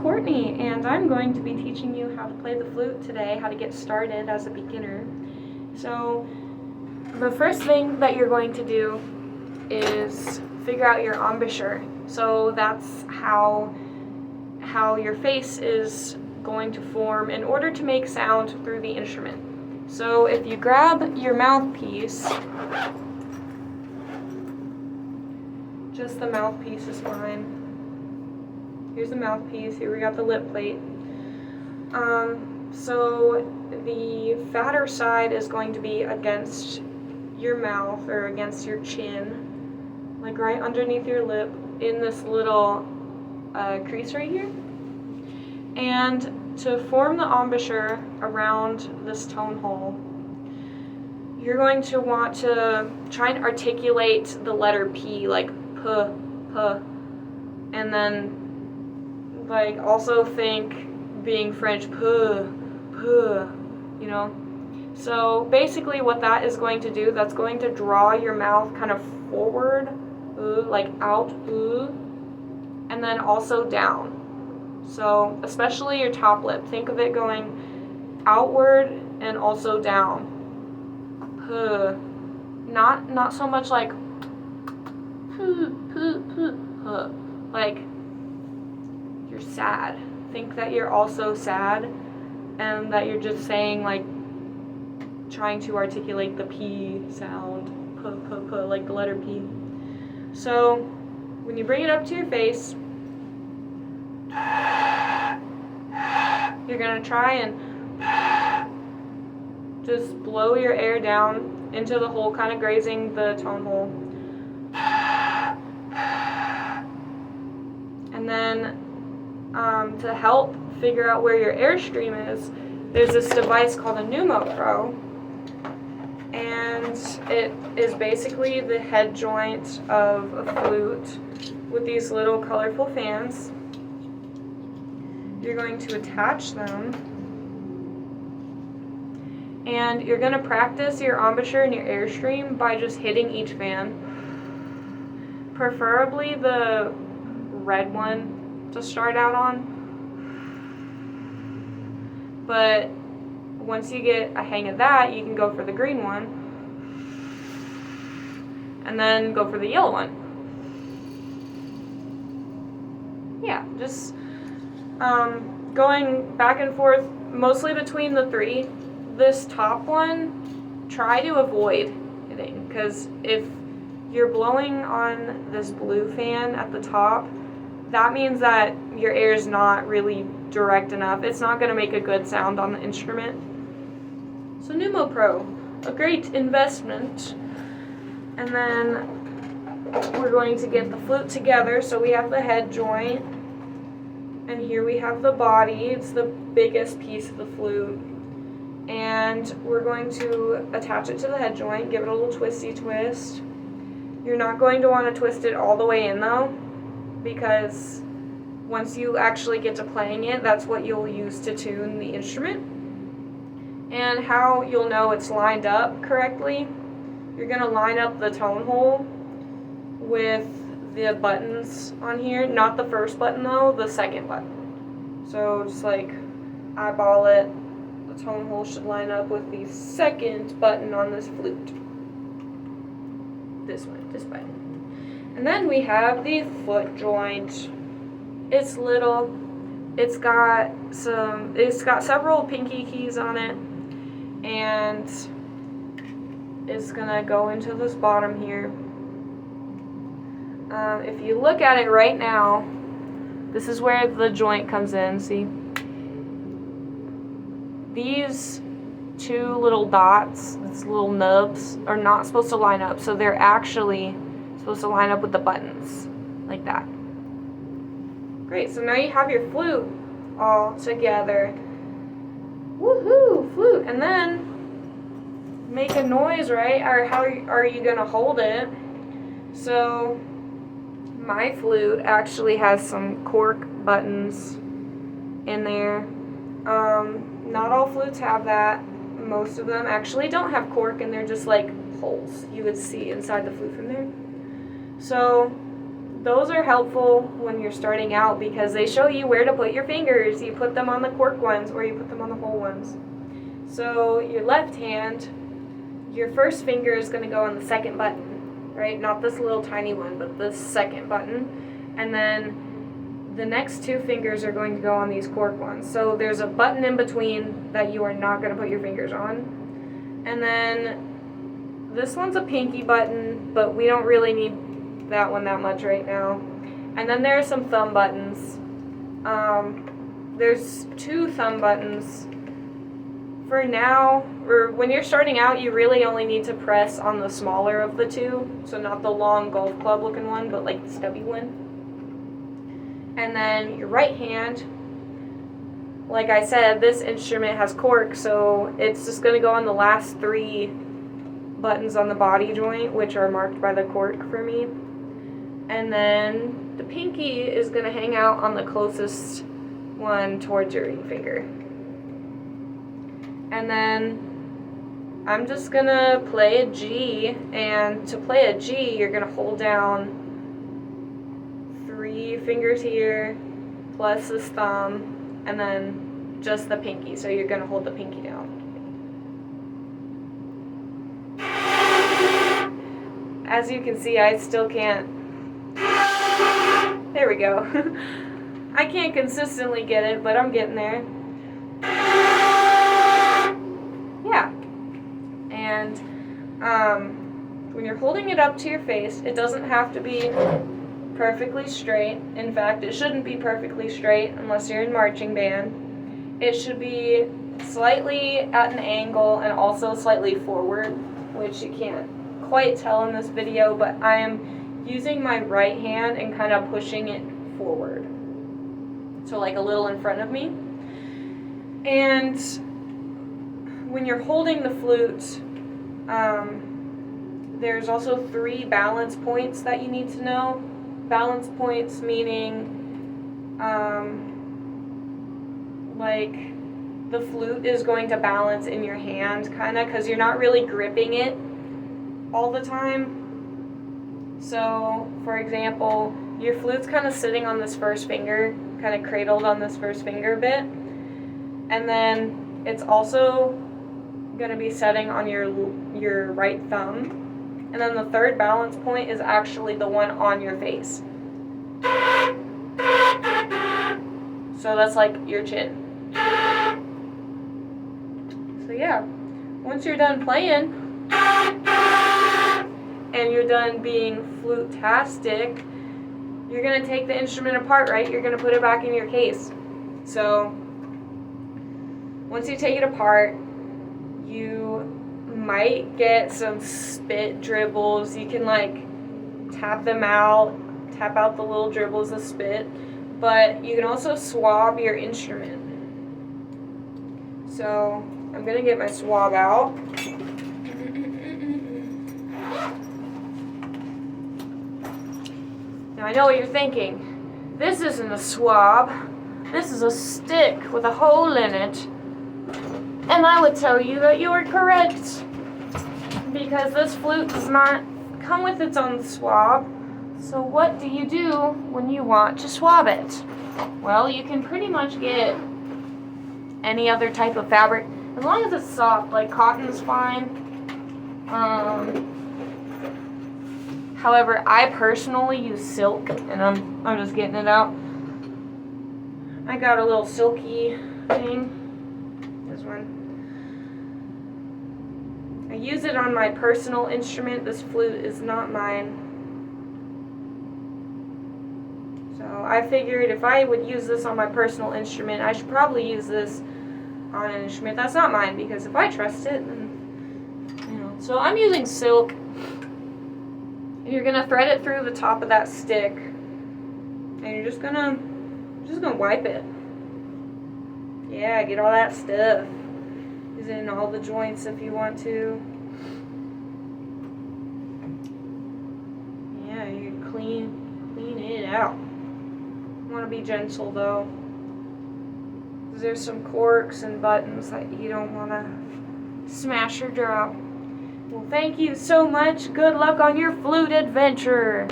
Courtney, and I'm going to be teaching you how to play the flute today, how to get started as a beginner. So, the first thing that you're going to do is figure out your embouchure. So that's how your face is going to form in order to make sound through the instrument. So if you grab your mouthpiece, just the mouthpiece is fine. Here's the mouthpiece, here we got the lip plate. So the fatter side is going to be against your mouth or against your chin, like right underneath your lip in this little crease right here. And to form the embouchure around this tone hole, you're going to want to try and articulate the letter P, like P, and then like also think being French, P, you know. So basically what that is going to do, that's going to draw your mouth kind of forward, like out, and then also down. So especially your top lip, think of it going outward and also down. Not so much like like you're sad. Think that you're also sad and that you're just saying, like, trying to articulate the P sound, like the letter P. So when you bring it up to your face, you're gonna try and just blow your air down into the hole, kind of grazing the tone hole. And then to help figure out where your airstream is, there's this device called a Pneumo-Pro, and it is basically the head joint of a flute with these little colorful fans. You're going to attach them, and you're going to practice your embouchure and your airstream by just hitting each fan, preferably the red one to start out on. But once you get a hang of that, you can go for the green one and then go for the yellow one. Yeah, just going back and forth mostly between the three. This top one, try to avoid hitting, because if you're blowing on this blue fan at the top, that means that your air is not really direct enough. It's not going to make a good sound on the instrument. So Pneumo-Pro, a great investment. And then we're going to get the flute together. So we have the head joint, and here we have the body. It's the biggest piece of the flute. And we're going to attach it to the head joint, give it a little twisty twist. You're not going to want to twist it all the way in though, because once you actually get to playing it, that's what you'll use to tune the instrument. And how you'll know it's lined up correctly, you're going to line up the tone hole with the buttons on here. Not the first button though, the second button. So just like eyeball it. The tone hole should line up with the second button on this flute. This one, this button. And then we have the foot joint. It's little. It's got several pinky keys on it, and it's gonna go into this bottom here. If you look at it right now, this is where the joint comes in, see? These two little dots, these little nubs, are not supposed to line up, so they're actually supposed to line up with the buttons, like that. Great, so now you have your flute all together. Woohoo, flute. And then make a noise, right? Or how are you gonna hold it? So my flute actually has some cork buttons in there. Not all flutes have that. Most of them actually don't have cork, and they're just like holes you would see inside the flute from there. So those are helpful when you're starting out because they show you where to put your fingers. You put them on the cork ones or you put them on the whole ones. So your left hand, your first finger is going to go on the second button, right? Not this little tiny one, but this second button. And then the next two fingers are going to go on these cork ones. So there's a button in between that you are not going to put your fingers on. And then this one's a pinky button, but we don't really need that one that much right now. And then there are some thumb buttons. There's two thumb buttons. For now, or when you're starting out, you really only need to press on the smaller of the two. So not the long golf club looking one, but like the stubby one. And then your right hand, like I said, this instrument has cork, so it's just going to go on the last three buttons on the body joint, which are marked by the cork for me. And then the pinky is going to hang out on the closest one towards your ring finger. And then I'm just going to play a G, and to play a G, you're going to hold down 3 fingers here, plus this thumb, and then just the pinky, so you're going to hold the pinky down. As you can see, I still can't. There we go. I can't consistently get it, but I'm getting there. Yeah. And when you're holding it up to your face, it doesn't have to be perfectly straight. In fact, it shouldn't be perfectly straight unless you're in marching band. It should be slightly at an angle and also slightly forward, which you can't quite tell in this video, but I am using my right hand and kind of pushing it forward. So like a little in front of me. And when you're holding the flute, there's also 3 balance points that you need to know. Balance points meaning like the flute is going to balance in your hand kind of, because you're not really gripping it all the time. So for example, your flute's kind of sitting on this first finger, kind of cradled on this first finger a bit, and then it's also going to be setting on your right thumb, and then the third balance point is actually the one on your face. So that's like your chin. So yeah, once you're done playing and you're done being flute-tastic, you're going to take the instrument apart, right? You're going to put it back in your case. So once you take it apart, you might get some spit dribbles. You can like tap out the little dribbles of spit, but you can also swab your instrument. So I'm going to get my swab out. Now I know what you're thinking. This isn't a swab. This is a stick with a hole in it. And I would tell you that you are correct, because this flute does not come with its own swab. So what do you do when you want to swab it? Well, you can pretty much get any other type of fabric, as long as it's soft, like cotton's fine. However, I personally use silk, and I'm just getting it out. I got a little silky thing. This one. I use it on my personal instrument. This flute is not mine. So I figured if I would use this on my personal instrument, I should probably use this on an instrument that's not mine, because if I trust it, then, you know. So I'm using silk. You're gonna thread it through the top of that stick, and you're just gonna wipe it. Yeah, get all that stuff. Use it in all the joints if you want to. Yeah, you clean it out. You want to be gentle though, because there's some corks and buttons that you don't want to smash or drop. Well, thank you so much. Good luck on your flute adventure.